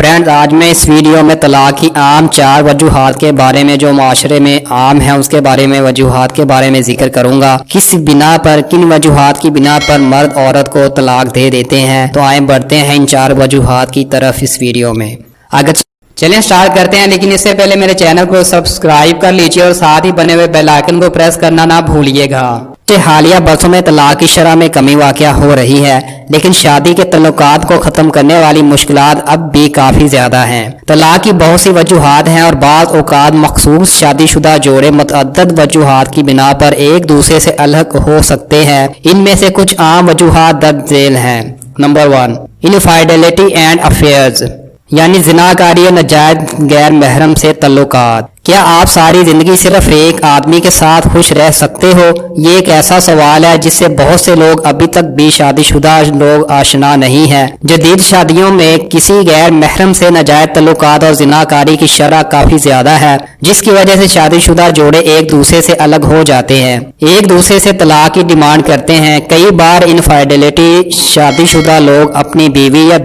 Friends, آج میں اس video میں طلاق کی عام 4 وجوہات کے بارے میں جو معاشرے میں عام ہیں اس کے بارے میں وجوہات کے بارے میں ذکر کروں گا۔ کس بنا پر، کن وجوہات کی بنا پر مرد عورت کو طلاق دے دیتے ہیں، تو آئیں بڑھتے ہیں ان 4 وجوہات کی طرف اس ویڈیو میں۔ اگر چلیں سٹارٹ کرتے ہیں، لیکن اس سے پہلے میرے چینل کو سبسکرائب کر لیجئے اور ساتھ ہی بنے ہوئے بیل آئیکن کو پریس کرنا نہ بھولیے گا۔ حالیہ برسوں میں طلاق کی شرح میں کمی واقع ہو رہی ہے، لیکن شادی کے تعلقات کو ختم کرنے والی مشکلات اب بھی کافی زیادہ ہیں۔ طلاق کی بہت سی وجوہات ہیں اور بعض اوقات مخصوص شادی شدہ جوڑے متعدد وجوہات کی بنا پر ایک دوسرے سے الگ ہو سکتے ہیں۔ ان میں سے کچھ عام وجوہات درج ذیل ہیں۔ نمبر 1، انفائڈیلٹی اینڈ افیئرز، یعنی زناکاری اور ناجائز غیر محرم سے تعلقات۔ کیا آپ ساری زندگی صرف ایک آدمی کے ساتھ خوش رہ سکتے ہو؟ یہ ایک ایسا سوال ہے جس سے بہت سے لوگ ابھی تک بھی شادی شدہ لوگ آشنا نہیں ہیں۔ جدید شادیوں میں کسی غیر محرم سے ناجائز تعلقات اور زناکاری کی شرح کافی زیادہ ہے، جس کی وجہ سے شادی شدہ جوڑے ایک دوسرے سے الگ ہو جاتے ہیں، ایک دوسرے سے طلاق کی ڈیمانڈ کرتے ہیں۔ کئی بار انفائڈیلٹی شادی شدہ لوگ اپنی بیوی یا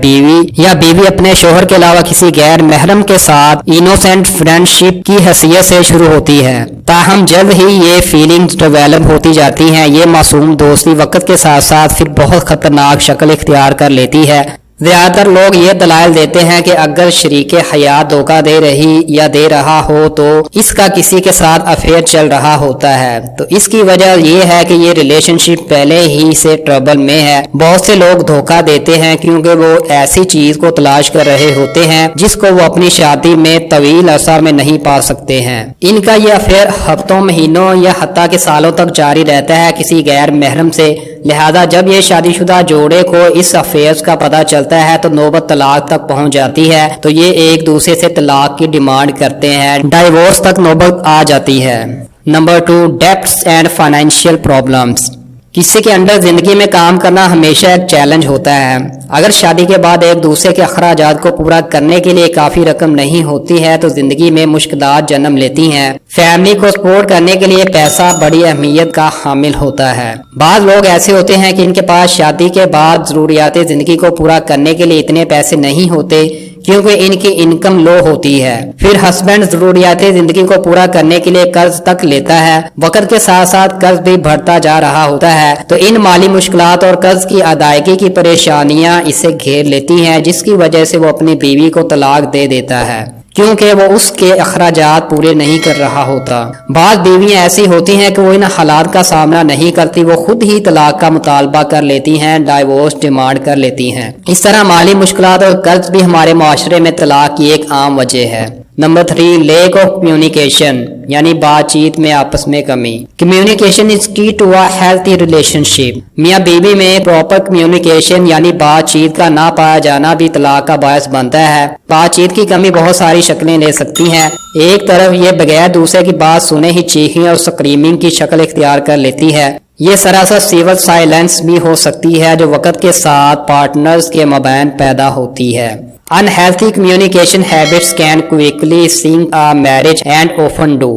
بیوی اپنے شوہر کے علاوہ کسی غیر محرم کے ساتھ انوسینٹ فرینڈ شپ کی حیثیت سے شروع ہوتی ہے، تاہم جلد ہی یہ فیلنگز ڈیولپ ہوتی جاتی ہیں۔ یہ معصوم دوستی وقت کے ساتھ ساتھ پھر بہت خطرناک شکل اختیار کر لیتی ہے۔ زیادہ تر لوگ یہ دلائل دیتے ہیں کہ اگر شریک حیات دھوکہ دے رہی یا دے رہا ہو تو اس کا کسی کے ساتھ افیئر چل رہا ہوتا ہے، تو اس کی وجہ یہ ہے کہ یہ ریلیشن شپ پہلے ہی سے ٹربل میں ہے۔ بہت سے لوگ دھوکہ دیتے ہیں کیونکہ وہ ایسی چیز کو تلاش کر رہے ہوتے ہیں جس کو وہ اپنی شادی میں طویل عرصہ میں نہیں پا سکتے ہیں۔ ان کا یہ افیئر ہفتوں، مہینوں یا حتیٰ کہ سالوں تک جاری رہتا ہے کسی غیر محرم سے۔ لہذا جب یہ شادی شدہ جوڑے کو اس افیئرز کا پتہ چلتا ہے تو نوبت طلاق تک پہنچ جاتی ہے، تو یہ ایک دوسرے سے طلاق کی ڈیمانڈ کرتے ہیں، ڈائیورس تک نوبت آ جاتی ہے۔ Number 2، debts and financial problems. کسی کے اندر زندگی میں کام کرنا ہمیشہ ایک چیلنج ہوتا ہے۔ اگر شادی کے بعد ایک دوسرے کے اخراجات کو پورا کرنے کے لیے کافی رقم نہیں ہوتی ہے تو زندگی میں مشکلات جنم لیتی ہیں۔ فیملی کو سپورٹ کرنے کے لیے پیسہ بڑی اہمیت کا حامل ہوتا ہے۔ بعض لوگ ایسے ہوتے ہیں کہ ان کے پاس شادی کے بعد ضروریات زندگی کو پورا کرنے کے لیے اتنے پیسے نہیں ہوتے کیونکہ ان کی انکم لو ہوتی ہے۔ پھر ہسبینڈ ضروریات زندگی کو پورا کرنے کے لیے قرض تک لیتا ہے۔ وقت کے ساتھ ساتھ قرض بھی بڑھتا جا رہا ہوتا ہے، تو ان مالی مشکلات اور قرض کی ادائیگی کی پریشانیاں اسے گھیر لیتی ہیں، جس کی وجہ سے وہ اپنی بیوی کو طلاق دے دیتا ہے کیونکہ وہ اس کے اخراجات پورے نہیں کر رہا ہوتا۔ بعض بیویاں ایسی ہوتی ہیں کہ وہ ان حالات کا سامنا نہیں کرتی، وہ خود ہی طلاق کا مطالبہ کر لیتی ہیں، ڈائیورس ڈیمانڈ کر لیتی ہیں۔ اس طرح مالی مشکلات اور قرض بھی ہمارے معاشرے میں طلاق کی ایک عام وجہ ہے۔ نمبر 3، لیک آف کمیونیکیشن، یعنی بات چیت میں آپس میں کمی۔ کمیونیکیشن از کی ٹو اے ہیلتھی ریلیشن شپ۔ میاں بیوی میں پراپر کمیونیکیشن یعنی بات چیت کا نہ پایا جانا بھی طلاق کا باعث بنتا ہے۔ بات چیت کی کمی بہت ساری شکلیں لے سکتی ہیں۔ ایک طرف یہ بغیر دوسرے کی بات سنے ہی چیخیں اور سکریمنگ کی شکل اختیار کر لیتی ہے۔ یہ سراسر سیول سائلنس بھی ہو سکتی ہے جو وقت کے ساتھ پارٹنرز کے مابین پیدا ہوتی ہے۔ Unhealthy communication habits can quickly sink a marriage and often do۔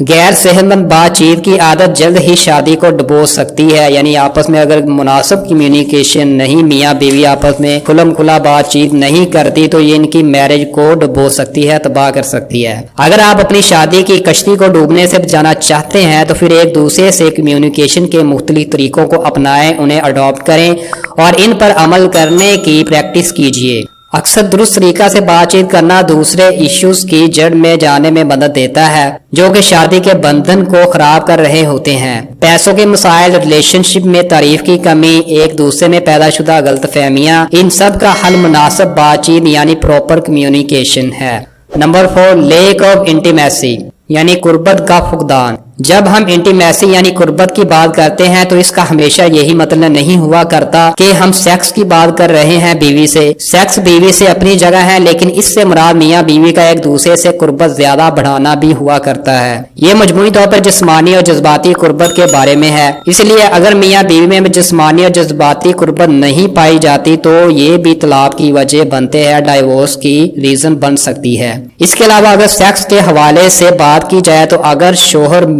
غیر صحت مند بات چیت کی عادت جلد ہی شادی کو ڈبو سکتی ہے، یعنی آپس میں اگر مناسب کمیونیکیشن نہیں، میاں بیوی آپس میں کھلم کھلا بات چیت نہیں کرتی تو یہ ان کی میرج کو ڈبو سکتی ہے، تباہ کر سکتی ہے۔ اگر آپ اپنی شادی کی کشتی کو ڈوبنے سے بچانا چاہتے ہیں تو پھر ایک دوسرے سے کمیونیکیشن کے مختلف طریقوں کو اپنائیں، انہیں اڈاپٹ کریں اور ان پر عمل کرنے کی پریکٹس کیجیے۔ اکثر درست طریقہ سے بات چیت کرنا دوسرے ایشوز کی جڑ میں جانے میں مدد دیتا ہے جو کہ شادی کے بندھن کو خراب کر رہے ہوتے ہیں۔ پیسوں کے مسائل، ریلیشن شپ میں تعریف کی کمی، ایک دوسرے میں پیدا شدہ غلط فہمیاں، ان سب کا حل مناسب بات چیت یعنی پراپر کمیونیکیشن ہے۔ نمبر 4، لیک آف انٹیمیسی، یعنی قربت کا فقدان۔ جب ہم انٹیمیسی یعنی قربت کی بات کرتے ہیں تو اس کا ہمیشہ یہی مطلب نہیں ہوا کرتا کہ ہم سیکس کی بات کر رہے ہیں بیوی سے۔ سیکس بیوی سے اپنی جگہ ہے، لیکن اس سے مراد میاں بیوی کا ایک دوسرے سے قربت زیادہ بڑھانا بھی ہوا کرتا ہے۔ یہ مجموعی طور پر جسمانی اور جذباتی قربت کے بارے میں ہے۔ اس لیے اگر میاں بیوی میں جسمانی اور جذباتی قربت نہیں پائی جاتی تو یہ بھی طلاق کی وجہ بنتے ہیں، ڈائیورس کی ریزن بن سکتی ہے۔ اس کے علاوہ اگر سیکس کے حوالے سے بات کی جائے تو اگر شوہر